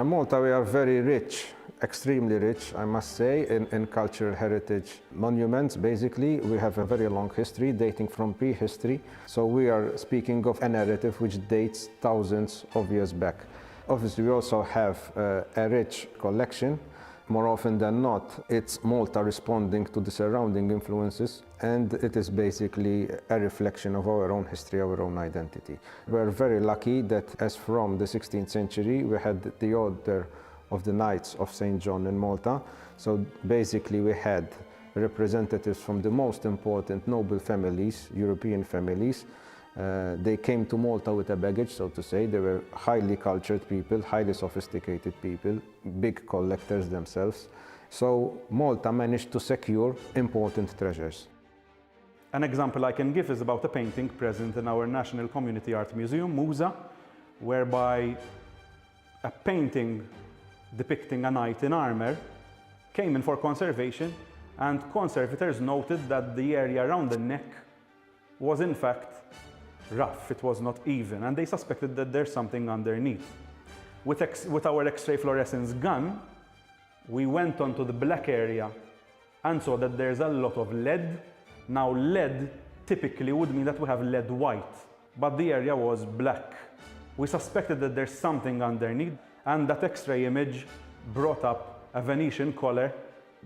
In Malta, we are very rich, extremely rich, I must say, in cultural heritage monuments. Basically, we have a very long history dating from prehistory. So we are speaking of a narrative which dates thousands of years back. Obviously, we also have a rich collection. More often than not, it's Malta responding to the surrounding influences, and it is basically a reflection of our own history, our own identity. We're very lucky that as from the 16th century, we had the Order of the Knights of St. John in Malta. So basically we had representatives from the most important noble families, European families. They came to Malta with a baggage, so to say. They were highly cultured people, highly sophisticated people, big collectors themselves. So Malta managed to secure important treasures. An example I can give is about a painting present in our National Community Art Museum, Musa, whereby a painting depicting a knight in armor came in for conservation, and conservators noted that the area around the neck was in fact rough, it was not even, and they suspected that there's something underneath. With our X-ray fluorescence gun, we went onto the black area and saw that there's a lot of lead. Now lead typically would mean that we have lead white, but the area was black. We suspected that there's something underneath, and that X-ray image brought up a Venetian collar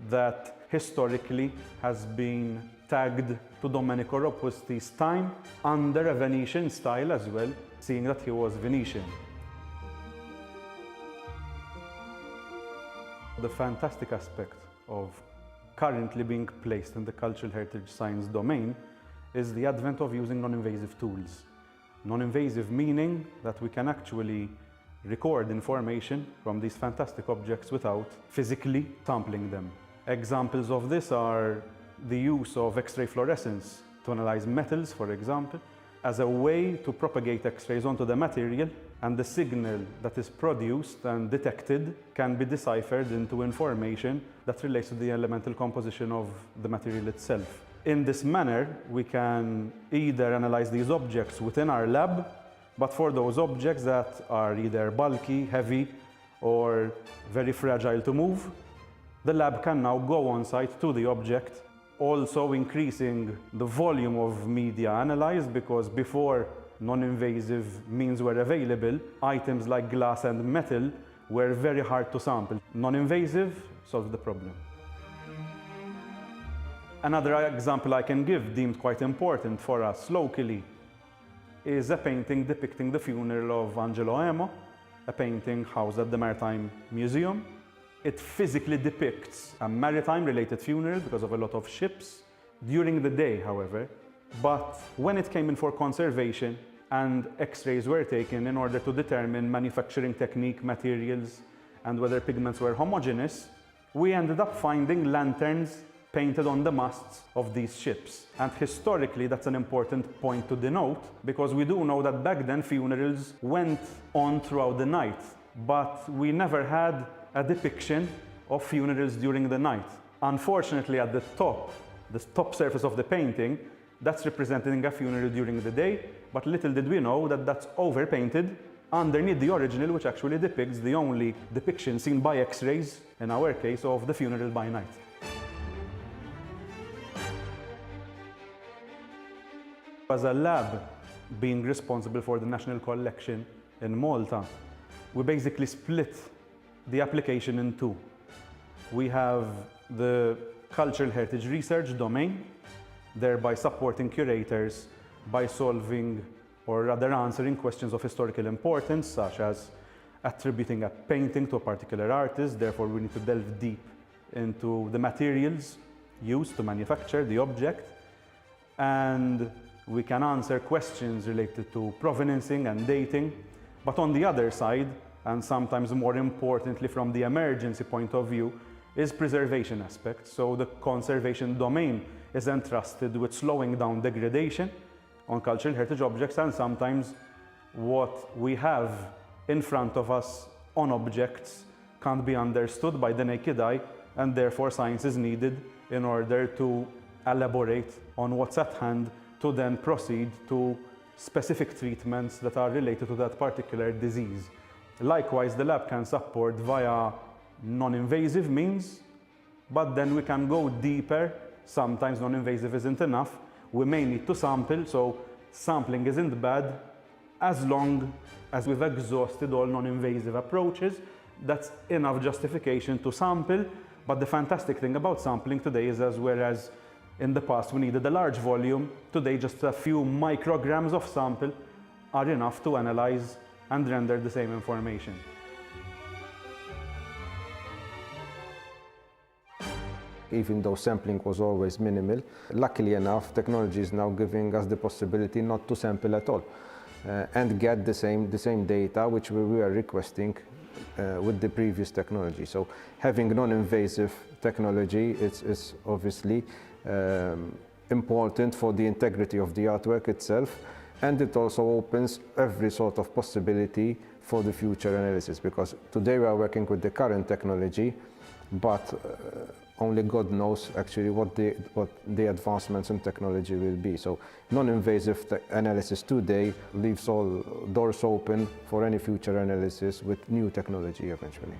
that historically has been tagged to Domenico Robusti's time under a Venetian style as well, seeing that he was Venetian. The fantastic aspect of currently being placed in the cultural heritage science domain is the advent of using non-invasive tools. Non-invasive meaning that we can actually record information from these fantastic objects without physically sampling them. Examples of this are the use of X-ray fluorescence to analyze metals, for example, as a way to propagate X-rays onto the material, and the signal that is produced and detected can be deciphered into information that relates to the elemental composition of the material itself. In this manner, we can either analyze these objects within our lab, but for those objects that are either bulky, heavy, or very fragile to move, the lab can now go on site to the object, also increasing the volume of media analyzed, because before non-invasive means were available, items like glass and metal were very hard to sample. Non-invasive solved the problem. Another example I can give, deemed quite important for us locally, is a painting depicting the funeral of Angelo Emo, a painting housed at the Maritime Museum. It physically depicts a maritime-related funeral because of a lot of ships during the day, however. But when it came in for conservation and X-rays were taken in order to determine manufacturing technique, materials, and whether pigments were homogeneous, we ended up finding lanterns painted on the masts of these ships. And historically, that's an important point to denote, because we do know that back then funerals went on throughout the night, but we never had a depiction of funerals during the night. Unfortunately, at the top surface of the painting, that's representing a funeral during the day, but little did we know that that's overpainted underneath the original, which actually depicts the only depiction seen by X-rays, in our case, of the funeral by night. As a lab being responsible for the national collection in Malta, we basically split the application in two. We have the cultural heritage research domain, thereby supporting curators by solving, or rather answering, questions of historical importance, such as attributing a painting to a particular artist. Therefore, we need to delve deep into the materials used to manufacture the object, and we can answer questions related to provenancing and dating. But on the other side, and sometimes more importantly from the emergency point of view, is preservation aspect. So the conservation domain is entrusted with slowing down degradation on cultural heritage objects, and sometimes what we have in front of us on objects can't be understood by the naked eye, and therefore science is needed in order to elaborate on what's at hand, to then proceed to specific treatments that are related to that particular disease. Likewise, the lab can support via non-invasive means, but then we can go deeper. Sometimes non-invasive isn't enough. We may need to sample, so sampling isn't bad as long as we've exhausted all non-invasive approaches. That's enough justification to sample. But the fantastic thing about sampling today is, as whereas in the past we needed a large volume, today just a few micrograms of sample are enough to analyze and render the same information. Even though sampling was always minimal, luckily enough, technology is now giving us the possibility not to sample at all and get the same data which we were requesting with the previous technology. So having non-invasive technology is obviously important for the integrity of the artwork itself, and it also opens every sort of possibility for the future analysis, because today we are working with the current technology, but only God knows actually what the advancements in technology will be. So non-invasive analysis today leaves all doors open for any future analysis with new technology eventually.